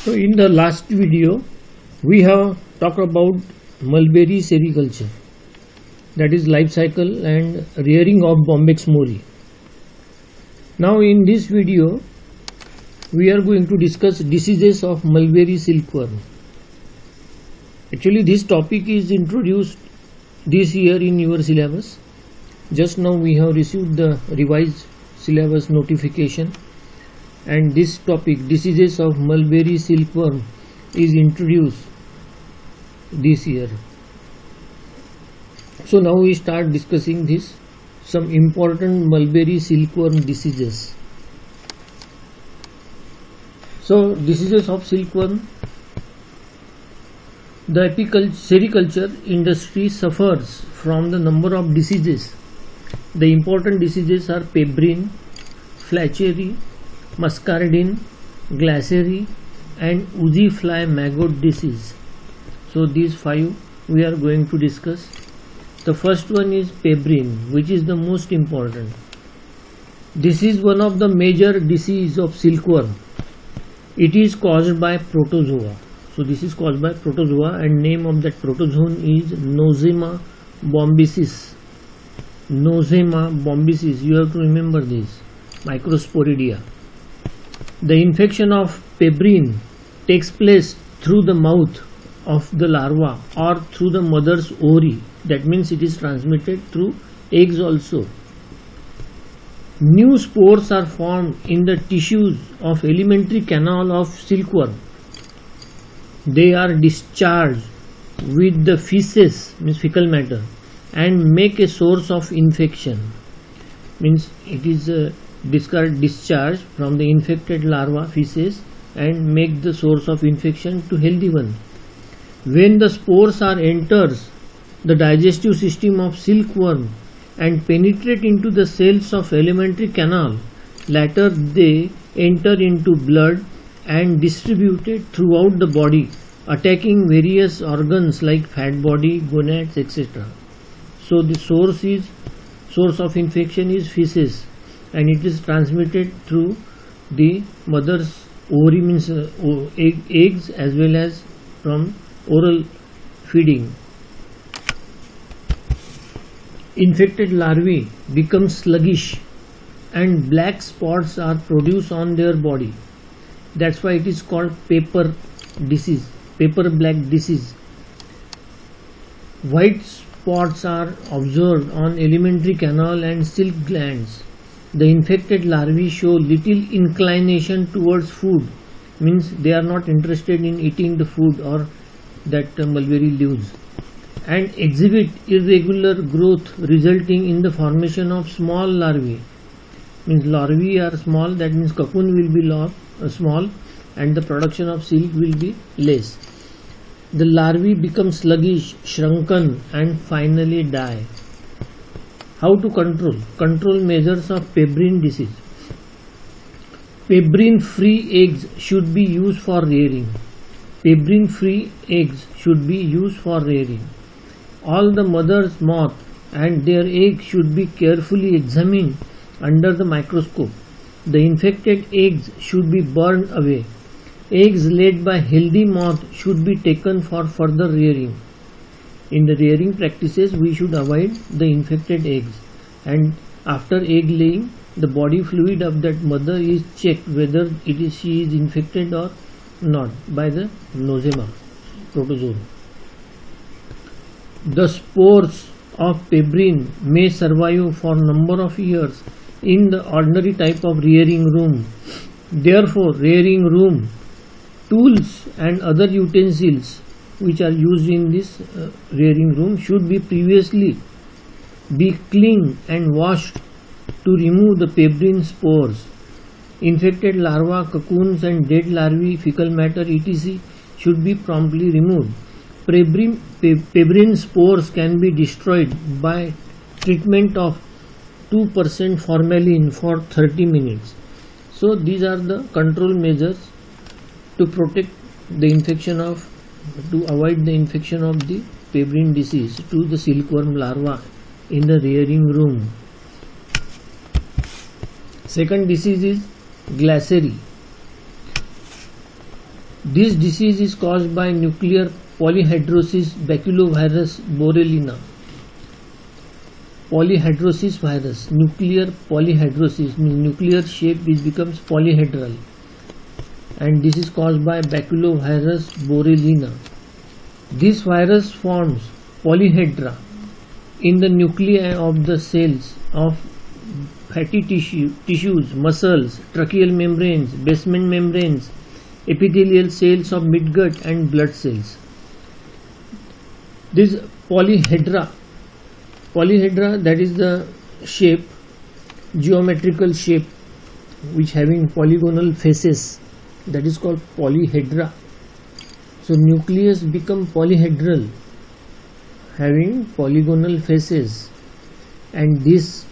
So in the last video we have talked about mulberry sericulture, that is life cycle and rearing of Bombyx mori. Now in this video we are going to discuss diseases of mulberry silkworm. Actually this topic is introduced this year in your syllabus. Just now we have received the revised syllabus notification, and this topic, diseases of mulberry silkworm, is introduced this year. So now we start discussing this, some important mulberry silkworm diseases. So diseases of silkworm. The sericulture industry suffers from the number of diseases. The important diseases are pebrine, flacheri, muscardine, glasseri and oozy fly maggot disease. So these 5 we are going to discuss. The first one is pebrine, which is the most important. This is one of the major disease of silkworm. It is caused by protozoa. So this is caused by protozoa, and name of that protozoan is Nosema bombycis. Nosema bombycis, you have to remember this, Microsporidia. The infection of pebrine takes place through the mouth of the larva or through the mother's ovary. That means it is transmitted through eggs also. New spores are formed in the tissues of alimentary canal of silkworm. They are discharged with the feces, means fecal matter, and make a source of infection. Means it is discharge from the infected larva feces and make the source of infection to healthy one. When the spores are enters the digestive system of silkworm and penetrate into the cells of alimentary canal, later they enter into blood and distributed throughout the body, attacking various organs like fat body, gonads, etc. So the source of infection is feces, and it is transmitted through the mother's ovary, means eggs, as well as from oral feeding. Infected larvae become sluggish and black spots are produced on their body. That's why it is called paper disease, paper black disease. White spots are observed on alimentary canal and silk glands. The infected larvae show little inclination towards food, means they are not interested in eating the food or that mulberry leaves, and exhibit irregular growth resulting in the formation of small larvae. Means larvae are small, that means cocoon will be small and the production of silk will be less. The larvae become sluggish, shrunken and finally die. How to control? Control measures of pebrine disease. Pebrine free eggs should be used for rearing. Pebrine free eggs should be used for rearing. All the mother's moth and their eggs should be carefully examined under the microscope. The infected eggs should be burned away. Eggs laid by healthy moth should be taken for further rearing. In the rearing practices, we should avoid the infected eggs, and after egg laying, the body fluid of that mother is checked whether she is infected or not by the Nosema protozoa. The spores of pebrine may survive for number of years in the ordinary type of rearing room. Therefore, rearing room tools and other utensils which are used in this rearing room should be previously be cleaned and washed to remove the pebrine spores. Infected larvae, cocoons and dead larvae, fecal matter, etc. should be promptly removed. Pebrine spores can be destroyed by treatment of 2% formalin for 30 minutes. So these are the control measures to protect the infection of, to avoid the infection of the pebrine disease to the silkworm larva in the rearing room. Second disease is glasseri. This disease is caused by nuclear polyhedrosis baculovirus borreliana. Polyhedrosis virus, nuclear polyhedrosis means nuclear shape becomes polyhedral, and this is caused by baculovirus borreliana. This virus forms polyhedra in the nuclei of the cells of fatty tissues, muscles, tracheal membranes, basement membranes, epithelial cells of midgut and blood cells. This polyhedra, that is the shape, geometrical shape which having polygonal faces, that is called polyhedra. So nucleus become polyhedral, having polygonal faces, and this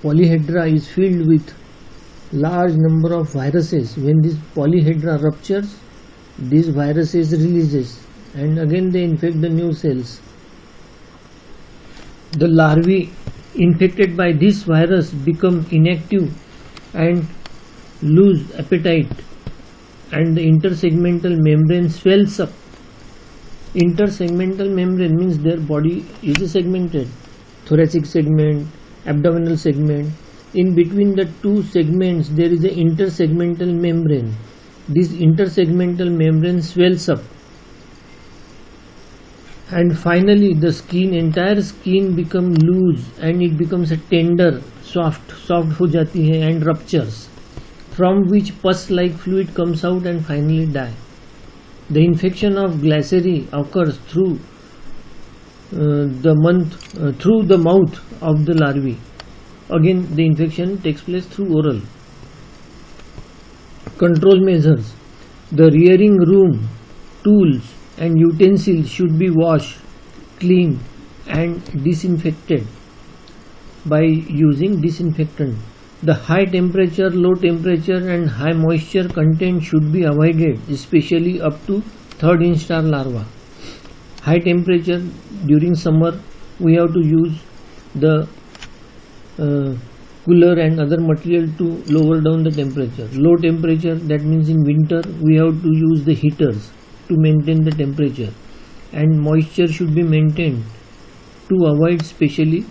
polyhedra is filled with large number of viruses. When this polyhedra ruptures, these viruses releases, and again they infect the new cells. The larvae infected by this virus become inactive and lose appetite, and the intersegmental membrane swells up. Intersegmental membrane means their body is segmented, thoracic segment, abdominal segment. In between the two segments there is an intersegmental membrane. This intersegmental membrane swells up, and finally the skin, entire skin become loose and it becomes a tender, soft हो जाती है and ruptures, from which pus like fluid comes out and finally die. The infection of Glyceri occurs through the mouth of the larvae. Again the infection takes place through oral. Control measures. The rearing room, tools and utensils should be washed, cleaned and disinfected by using disinfectant. The high temperature, low temperature and high moisture content should be avoided, especially up to 3rd inch star larva. High temperature during summer we have to use the cooler and other material to lower down the temperature. Low temperature, that means in winter we have to use the heaters to maintain the temperature, and moisture should be maintained to avoid specially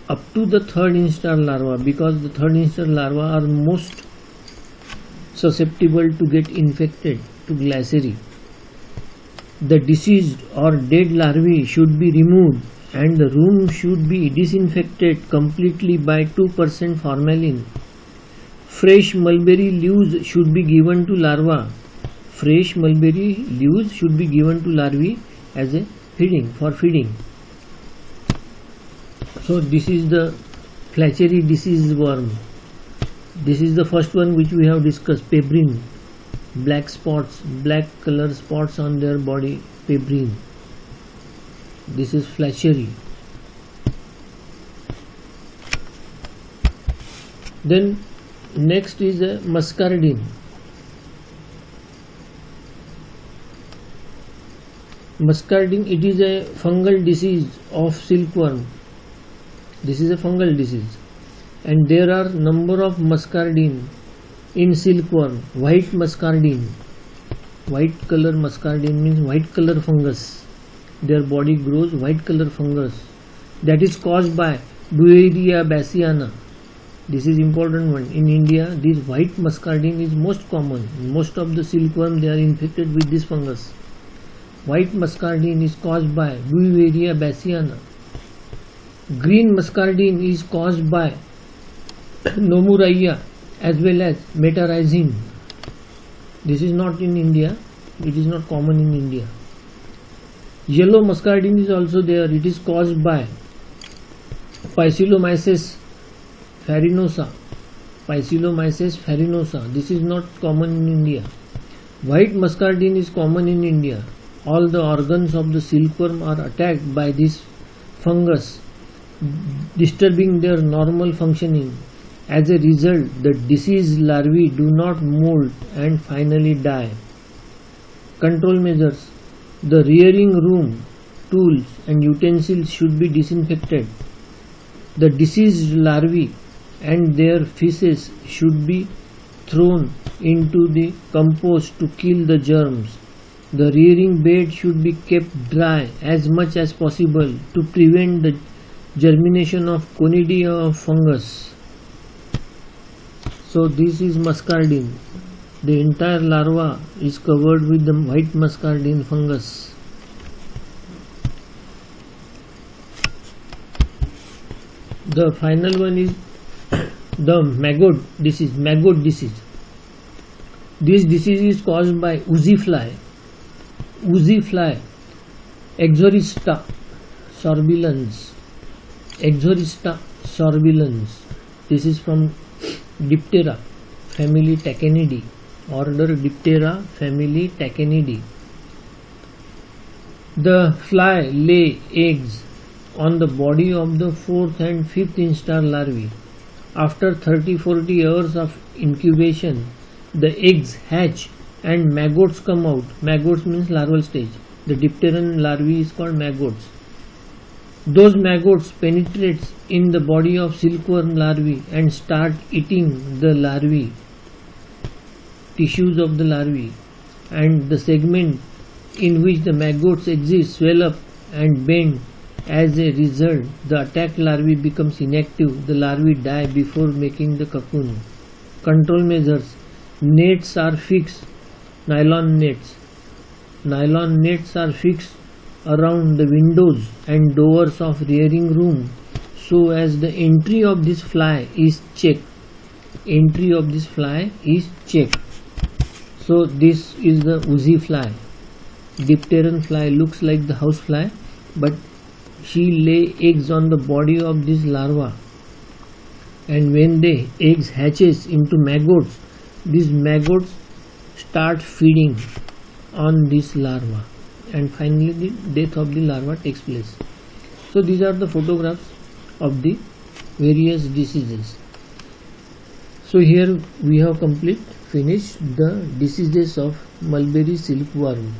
up to the 3rd inch star larva, because the 3rd inch star larva are most susceptible to get infected to Glyceri. The deceased or dead larvae should be removed and the room should be disinfected completely by 2% formalin. Fresh mulberry leaves should be given to larva. Fresh mulberry leaves should be given to larvae as a feeding, for feeding. So this is the Flachery disease worm. This is the first one which we have discussed, pebrine. Black spots, black color spots on their body, pebrine. This is Flachery. Then next is a muscardine. Muscardine, it is a fungal disease of silkworm. This is a fungal disease, and there are number of muscardine in silkworm. White muscardine, white color muscardine means white color fungus. Their body grows white color fungus, that is caused by Beauveria bassiana. This is important one. In India, this white muscardine is most common. Most of the silkworm, they are infected with this fungus. White muscardine is caused by Beauveria bassiana. Green muscardine is caused by Nomuraya as well as Metarhizium. This is not in India. It is not common in India. Yellow muscardine is also there. It is caused by Phyllomyces farinosa. Phyllomyces farinosa. This is not common in India. White muscardine is common in India. All the organs of the silkworm are attacked by this fungus, disturbing their normal functioning. As a result, the diseased larvae do not mold and finally die. Control measures. The rearing room, tools and utensils should be disinfected. The diseased larvae and their feces should be thrown into the compost to kill the germs. The rearing bed should be kept dry as much as possible to prevent the germination of Conidia fungus. So this is muscardine. The entire larva is covered with the white muscardine fungus. The final one is the maggot disease. Maggot disease. This disease is caused by oozy fly. Oozy fly, Exorista sorbilans. Exorista sorbilans. This is from Diptera family Tachynidae. Order Diptera family Tachynidae. The fly lay eggs on the body of the 4th and 5th instar larvae. After 30-40 hours of incubation, the eggs hatch and maggots come out. Maggots means larval stage. The dipteran larvae is called maggots. Those maggots penetrates in the body of silkworm larvae and start eating the larvae, tissues of the larvae, and the segment in which the maggots exist swell up and bend. As a result, the attacked larvae becomes inactive. The larvae die before making the cocoon. Control measures. Nets are fixed. Nylon nets. Nylon nets are fixed around the windows and doors of rearing room so as the entry of this fly is checked. Entry of this fly is checked. So this is the oozy fly. Dipteran fly looks like the house fly, but she lay eggs on the body of this larva, and when the eggs hatches into maggots, these maggots start feeding on this larva, and finally the death of the larva takes place. So these are the photographs of the various diseases. So here we have finished the diseases of mulberry silkworm.